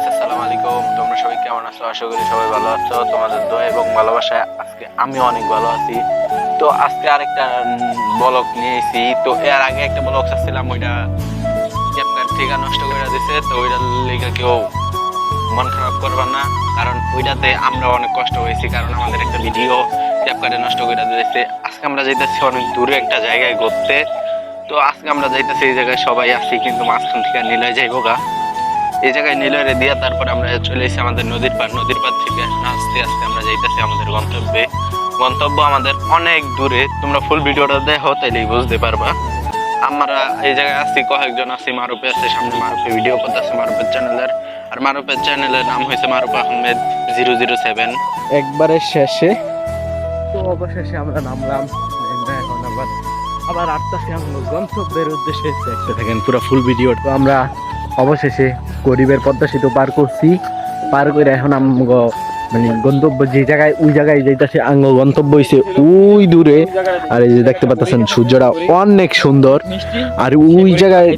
Guys, আসসালামু আলাইকুম। তোমরা সবাই কেমন আছো? আশা করি সবাই ভালো আছো। তোমাদের দোয়া এবং ভালোবাসায় আজকে আমি অনেক ভালো আছি। তো আজকে আরেকটা ব্লগ নিয়ে এসেছি। তো এর আগে একটা ব্লগ ছাড়ছিলাম, ওইটা ক্যাপকাট থেকে নষ্ট করে দিয়েছে। তো ওইটার লেগে কেউ মন খারাপ করবা না, কারণ ওইটাতে আমরা অনেক কষ্ট হয়েছি, কারণ আমাদের একটা ভিডিও ক্যাপকাটে নষ্ট করে দিয়েছে। আজকে আমরা যাইতেছি অনেক দূরে একটা জায়গায় ঘুরতে। তো আজকে আমরা যাইতেছি এই জায়গায় সবাই আসছি, কিন্তু মাঝখান থেকে নিলয় যাইবো গা। এই জায়গায় নিলয়রে দিয়ে তারপরে আমরা চলে এসেছি আমাদের নদীর পার থেকে আস্তে আস্তে আমরা যাইতেছি আমাদের গন্তব্যে। গন্তব্য আমাদের অনেক দূরে, তোমরা ফুল ভিডিওটা দেখো তাইলেই বুঝতে পারবা। আমরা এই জায়গায় আসছি, কয়েকজন আছি। মারুফে আছে, সামনে মারুফে ভিডিও করতেছে মারুফের চ্যানেলের। আর মারুফের চ্যানেলের নাম হয়েছে মারুফ আহমেদ 007। একবারে শেষে তো অবশেষে আমরা নামলাম। এখন আবার আটটাছে আমরা গন্তব্যের উদ্দেশ্যে। দেখতে থাকেন পুরো ফুল ভিডিও। তো আমরা অবশেষে গরিবের পদ্মা সেতু পার করছি। পার করে এখন মানে গন্তব্য যে জায়গায়, ওই জায়গায় যাইতেছে। আঙ্গ গন্তব্য হয়েছে ওই দূরে। আর এই যে দেখতে পাচ্ছেন সূর্যটা অনেক সুন্দর। আর ওই জায়গায়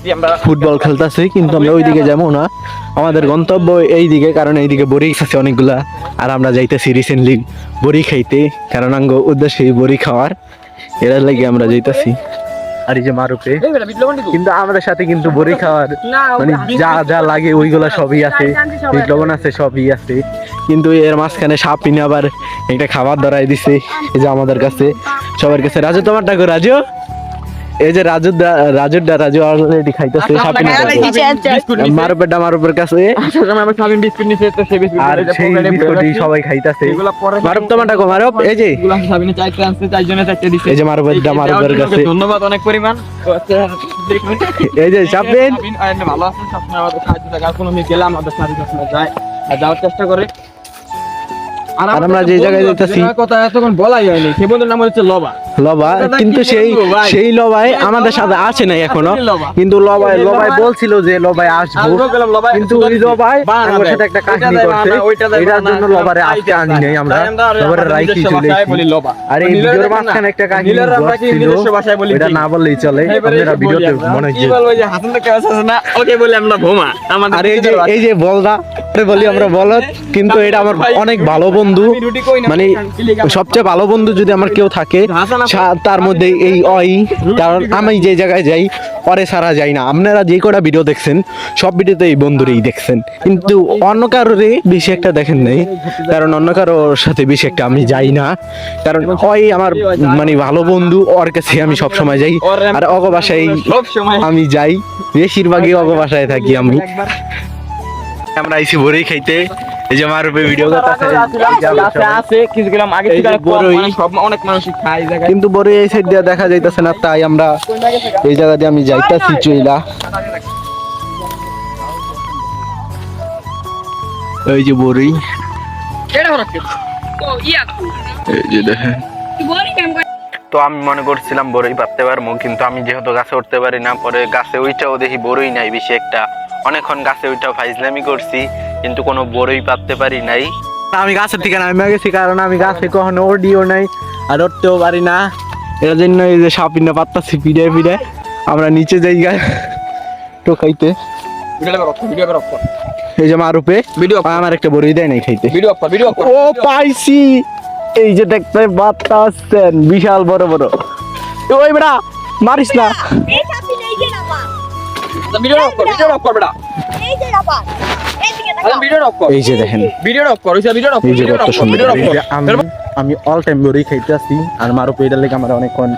ফুটবল খেলতেছে, কিন্তু আমরা ওইদিকে যাবো না। আমাদের গন্তব্য এই দিকে, কারণ এইদিকে বড়ি আছে অনেকগুলা। আর আমরা যাইতেছি রিসেন্টলি বড়ি খাইতে, কারণ আঙ্গ উদ্দেশ্যে বড়ি খাওয়ার, এটার লাগে আমরা যাইতেছি। আর এই যে মারুফে কিন্তু আমাদের সাথে কিন্তু বড়ি খাওয়ার মানে যা যা লাগে ওইগুলা সবই আছে, বিট লবণ আছে, সবই আছে। কিন্তু এর মাঝখানে সাপিনে আবার একটা খাবার ধরাই দিছে। এই যে আমাদের কাছে, সবার কাছে। রাজু, তোমারটা গো রাজু। এই যে রাজু অলরেডি খাইতেছে সাপিনে। মারুফের কাছে আর সেই বিস্কুটই সবাই খাইতেছে। মারুফ, তোমারটা গো মারুফ। এই যে এই যে মারুফের কাছে ধন্যবাদ অনেক পরিমাণ। এই যে সাপিন ভালো আছে, সবসময় আমাদের সাহায্য থাকে। আর কোনো মেয়ে গেলে আমাদের সাথে সবসময় যায় আর যাওয়ার চেষ্টা করে। আর আমরা যে জায়গায় যাইতেছি, কথা এতক্ষণ বলাই হয়নি। সে বন্ধুর নাম হচ্ছে লবা। কিন্তু সেই লবাই আমাদের সাথে আসে নাই এখনো। কিন্তু লবাই বলছিল যে লবাই আসবো, কিন্তু ওই লবাই আমার সাথে একটা কাহিনী করছে। এটার জন্য লবারে আজকে আনি নাই আমরা, লবারে রাইখি চলে এসেছি। আর এই ভিডিওর মাঝখানে একটা কাহিনী ছিল, এটা না বললেই চলে। আপনারা ভিডিওতে মনে হয় আর এই যে বলদা বলি আমরা বলত, কিন্তু এটা আমার অনেক ভালো বন্ধু, মানে সবচেয়ে ভালো বন্ধু যদি আমার কেউ থাকে তার মধ্যে এই কারণ আমি যে জায়গায় যাই পরে সারা যাই না। আপনারা যে কটা ভিডিও দেখছেন সব ভিডিওতে এই বন্ধুরেই দেখছেন, কিন্তু অন্য কারোরে বেশি একটা দেখেন নাই, কারণ অন্য কারোর সাথে বেশি একটা আমি যাই না। কারণ আমার মানে ভালো বন্ধু, ওর কাছে আমি সব সময় যাই। আর অগ বাসায় আমি যাই, বেশিরভাগই অগ বাসায় থাকি আমি। আমরা আইছি বড়ি খাইতে। এই যে মারুফে ভিডিও করতেছে, কিন্তু বড়ি এই সাইড দিয়ে দেখা যাইতেছে না, তাই আমরা এই জায়গা দিয়ে আমি যাইতাছি চইলা। এই যে বড়ি, এই যে দেখেন। তো আমি মনে করছিলাম বড়ই পারতে পারবো, কিন্তু আমি যেহেতু গাছে উঠতে পারি না, পরে গাছে ওইটাও দেখি বড়ই নাই বেশি একটা। অনেকক্ষণ গাছে ওইটাও ফাইজলামি করছি, কিন্তু কোনো বড়ই পারতে পারি নাই। আমি গাছের থেকে নামে গেছি, কারণ আমি গাছে কখনো ওডিও নাই আর উঠতেও পারি না। এর জন্য এই যে সাপিনা পাত্তাছি পিড়ে আমরা নিচে যাই গায়ে টোকাইতে। এই যে মারুপে ভিডিও আমার একটা বড়ই দেয় নাই খাইতে। ও পাইছি, এই যে দেখতে পাচ্ছেন বিশাল বড় বড়। ওই বেড়া মারিস না। এই যে দেখেন আমি অল টাইম বড়ি খাইতে আসি। আর মারুপ এটার লেগে আমার অনেকক্ষণ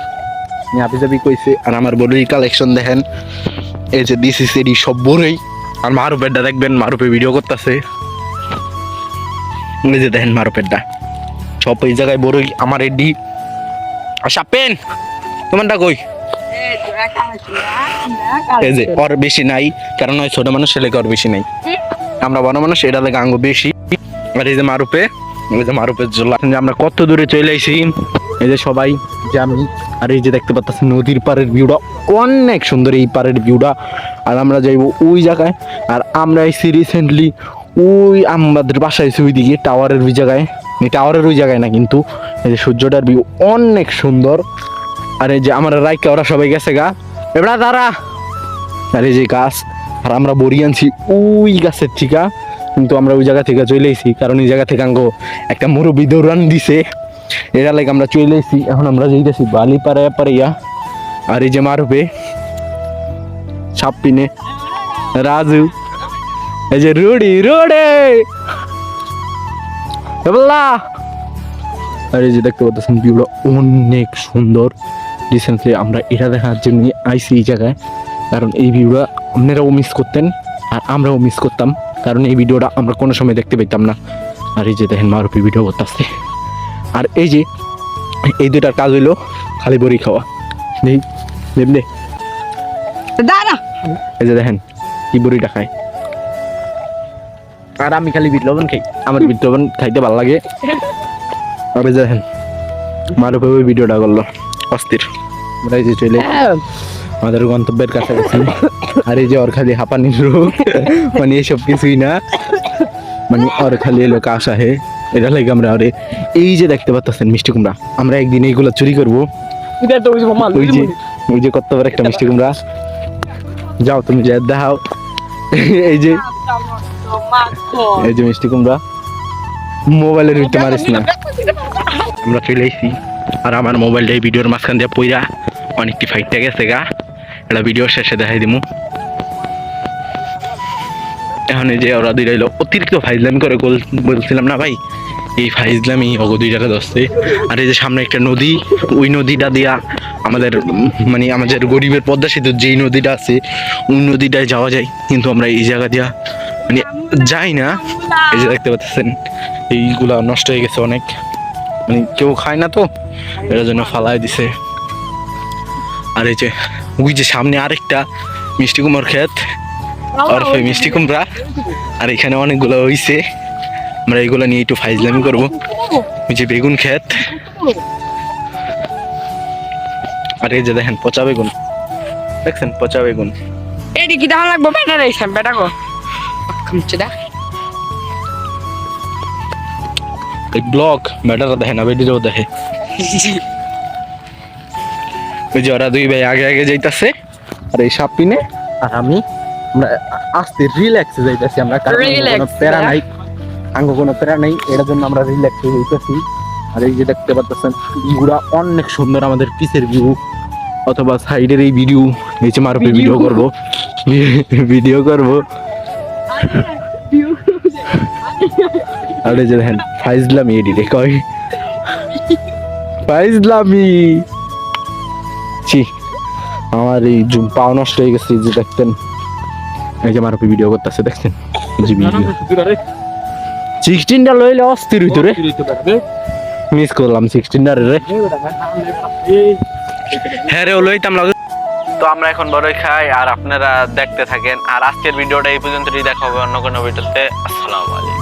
হাবি কইছে। আর আমার বড়ি কালেকশন দেখেন, এই যে দিস ইস এডি সব বড়ই। আর মারুপেরটা দেখবেন, মারুপে ভিডিও করতেছে। এই যে দেখেন মারুপেরটা সব এই জায়গায় বড়ই আমার এডি। আর সাপেন তোমারটা কই? এই যে ওর বেশি নাই, কারণ ওই ছোট মানুষ ছেলেকে ওর বেশি নাই। আমরা বড় মানুষ, এটা লেগে আঙ্গ বেশি। আর এই যে মারুপের জন্য আমরা কত দূরে চলে আইছি। এই যে সবাই যে আমি, আর এই যে দেখতে পাচ্ছেন নদীর পাড়ের ভিউটা অনেক সুন্দর, এই পাড়ের ভিউটা। আর আমরা যাইবো ওই জায়গায়। আর আমরা আইছি রিসেন্টলি ওই আমাদের বাসা আইছি ওইদিকে টাওয়ারের ওই জায়গায়, টাওয়ারের ওই জায়গায় না, কিন্তু এই যে সূর্যটার ভিউ অনেক সুন্দর। আর এই যে আমার রাইকা ওরা সবাই গেছে গা এবার তারা। আর এই যে গাছ, আর আমরা বড়ি আনছি ওই গাছের ঠিকা, কিন্তু আমরা ওই জায়গা থেকে চলে এসেছি, কারণ এই জায়গা থেকে আঙ্গো একটা মুরব্বী দৌড়ান দিছে, এটা লাগে আমরা চলে এসেছি। এখন আমরা যেতেছি বালি পাড়াইয়া। আর এই যে মারবে সাপ্পিনে রাজু, এই যে রুডি আর এই যে দেখতে পাচ্ছেন ভিউটা অনেক সুন্দর। রিসেন্টলি আমরা এটা দেখার জন্য আইসি এই জায়গায়, কারণ এই ভিউটা আপনারাও মিস করতেন আর আমরাও মিস করতাম, কারণ এই ভিডিওটা আমরা কোনো সময় দেখতে পেতাম না। আর এই যে দেখেন মারুপি ভিডিও করতেছে। আর এই যে এই দুটার কাজ হইলো খালি বড়ি খাওয়া। দেবনে এই যে দেখেন কি বড়িটা খায়, আর আমি খালি বিট লবণ খাই, আমার বিট লবণ খাইতে ভালো লাগে। আর এই যে দেখেন মারুপি ওই ভিডিওটা করলো অস্থির। আমরা এই যে চলে আমাদের গন্তব্যের কাছাকাছি। আর এই যে ওর খালি হাঁপানির রোগ, মানে এসব কিছুই না, মানে ওর খালি এলো কাশ আহে, এটা লাগে আমরা ওরে এই যে দেখতে পাচ্ছেন মিষ্টি কুমড়া, আমরা একদিন এইগুলো চুরি করবো। ওই যে কত বড় একটা মিষ্টি কুমড়া, যাও তুমি যা দেখাও। এই যে মিষ্টি কুমড়া মোবাইলের ভিতরে মারিস না। আমরা চলে এসেছি, আর আমার মোবাইলটা এই ভিডিওর মাঝখান দিয়ে পইরা অনেকটি ফাইটটা গেছে গা, এটা ভিডিও শেষে দেখাই দিমু। এখন এই যে ওরা দুইটা অতিরিক্ত ফাইজলামি করে বলছিলাম না ভাই, এই ফাইজলামি অগো 2 টাকা দশতে। আর এই যে সামনে একটা নদী, ওই নদীটা দিয়া আমাদের মানে আমাদের গরিবের পদ্মা সেতুর যেই নদীটা আছে ওই নদীটায় যাওয়া যায়, কিন্তু আমরা এই জায়গা দিয়া মানে যাই না। এই যে দেখতে পাচ্ছেন এইগুলা নষ্ট হয়ে গেছে অনেক, মানে কেউ খায় না তো এটার জন্য ফালাই দিছে। আর এই যে ওই যে সামনে আরেকটা মিষ্টি কুমড়ার ক্ষেত, আর মিষ্টি কুমড়া, আর এখানে অনেকগুলো হইছে। আমরা এইগুলো নিয়ে একটু ফাইজলামি করবো। ওই যে বেগুন ক্ষেত, আর এই যে দেখেন পচা বেগুন, দেখছেন পচা বেগুন। এডি কি দাম লাগবে বেটা রে সাম বেটা গো কমচদা এই ব্লগ বেটারা দেখে না, বেটিরাও দেখে। ওই যে ওরা 2 ভাই আগে আগে যাইতাছে, আর এই সাপিনে আর আমি আমরা আস্তে রিল্যাক্সে যাইতাছি আমরা, কারণ কোনো প্যারা নাই, আঙ্গ কোনো প্যারা নাই, এটার জন্য আমরা রিল্যাক্সে যাইতাছি। আর এই যে দেখতে পাচ্ছেন ভিউটা অনেক সুন্দর, আমাদের পিছের ভিউ অথবা সাইডের এই ভিডিও, নিচে মারুপে ভিডিও করব। আর এই যে দেখেন ফাইজলামি এডিটে কয় ফাইজলামি। ছি, আমার এই পাও নষ্ট হয়ে গেছে। যে দেখতেন এই যে মারুপি ভিডিও করতেছে, দেখছেন যে ভিডিও 16টা লইলে অস্থির হইতো রে, মিস করলাম 16টা রে। হ্যাঁ রে লইতাম লাগে। তো আমরা এখন বড়ই খাই আর আপনারা দেখতে থাকেন। আর আজকের ভিডিওটা এই পর্যন্তই, দেখা হবে অন্য কোনো ভিডিওতে। আসসালামু আলাইকুম।